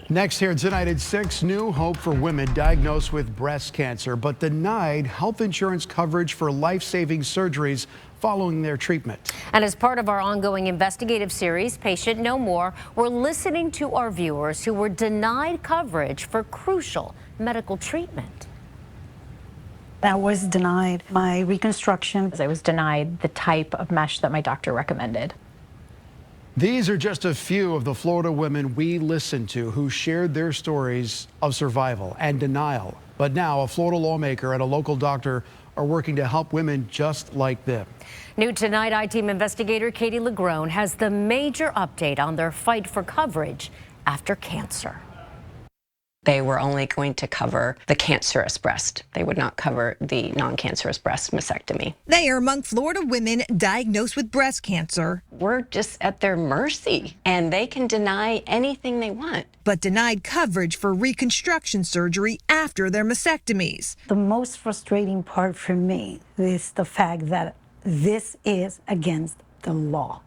Next here tonight at 6, new hope for women diagnosed with breast cancer but denied health insurance coverage for life-saving surgeries following their treatment. And as part of our ongoing investigative series, Patient No More, we're listening to our viewers who were denied coverage for crucial medical treatment. I was denied my reconstruction. I was denied the type of mesh that my doctor recommended. These are just a few of the Florida women we listened to who shared their stories of survival and denial. But now a Florida lawmaker and a local doctor are working to help women just like them. New tonight, I-Team investigator Katie Legrone has the major update on their fight for coverage after cancer. They were only going to cover the cancerous breast. They would not cover the non-cancerous breast mastectomy. They are among Florida women diagnosed with breast cancer. We're just at their mercy, and they can deny anything they want. But denied coverage for reconstruction surgery after their mastectomies. The most frustrating part for me is the fact that this is against the law.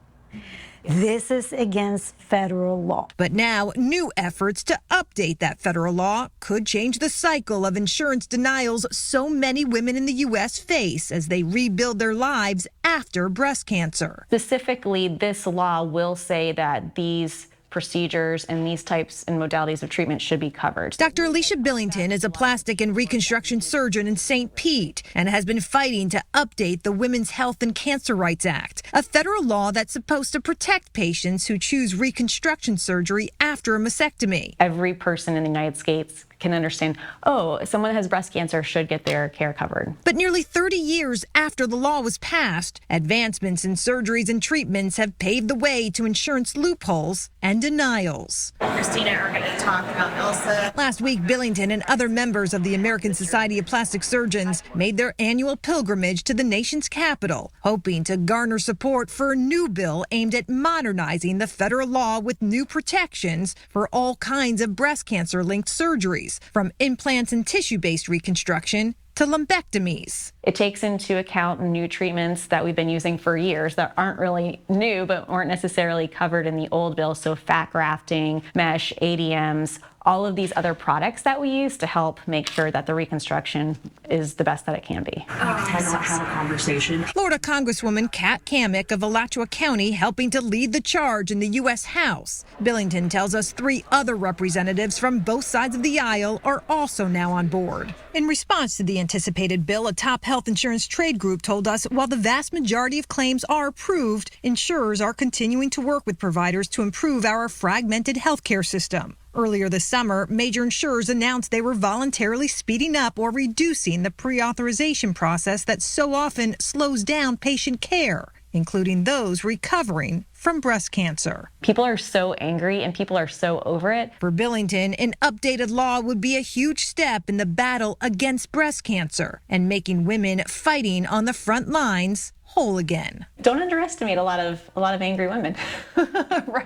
This is against federal law. But now, new efforts to update that federal law could change the cycle of insurance denials so many women in the U.S. face as they rebuild their lives after breast cancer. Specifically, this law will say that these procedures and these types and modalities of treatment should be covered. Dr. Alicia Billington is a plastic and reconstruction surgeon in St. Pete and has been fighting to update the Women's Health and Cancer Rights Act, a federal law that's supposed to protect patients who choose reconstruction surgery after a mastectomy. Every person in the United States can understand, oh, someone that has breast cancer should get their care covered. But nearly 30 years after the law was passed, advancements in surgeries and treatments have paved the way to insurance loopholes and denials. Christina are going to talk about Elsa. Last week, Billington and other members of the American Society of Plastic Surgeons made their annual pilgrimage to the nation's capital, hoping to garner support for a new bill aimed at modernizing the federal law with new protections for all kinds of breast cancer-linked surgeries, from implants and tissue-based reconstruction to lumpectomies. It takes into account new treatments that we've been using for years that aren't really new but weren't necessarily covered in the old bill. So fat grafting, mesh, ADMs, all of these other products that we use to help make sure that the reconstruction is the best that it can be. Have a conversation. Florida Congresswoman Kat Kamick of Alachua County helping to lead the charge in the U.S. House. Billington tells us 3 other representatives from both sides of the aisle are also now on board. In response to the anticipated bill, a top health insurance trade group told us while the vast majority of claims are approved, insurers are continuing to work with providers to improve our fragmented healthcare system. Earlier this summer, major insurers announced they were voluntarily speeding up or reducing the pre-authorization process that so often slows down patient care, including those recovering from breast cancer. People are so angry and people are so over it. For Billington, an updated law would be a huge step in the battle against breast cancer and making women fighting on the front lines whole again. Don't underestimate a lot of angry women. Right.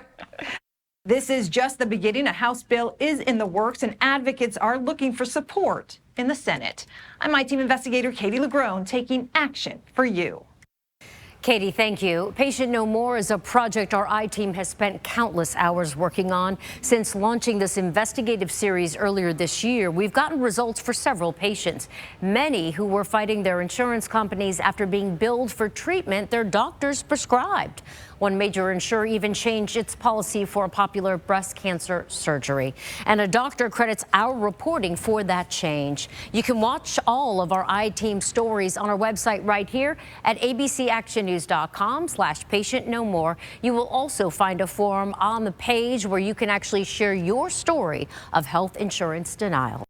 This is just the beginning. A House bill is in the works, and advocates are looking for support in the Senate. I'm I-Team investigator Katie Legrone taking action for you. Katie, thank you. Patient No More is a project our I-Team has spent countless hours working on. Since launching this investigative series earlier this year, we've gotten results for several patients, many who were fighting their insurance companies after being billed for treatment their doctors prescribed. One major insurer even changed its policy for a popular breast cancer surgery. And a doctor credits our reporting for that change. You can watch all of our I-Team stories on our website right here at abcactionnews.com/patient no more. You will also find a forum on the page where you can actually share your story of health insurance denial.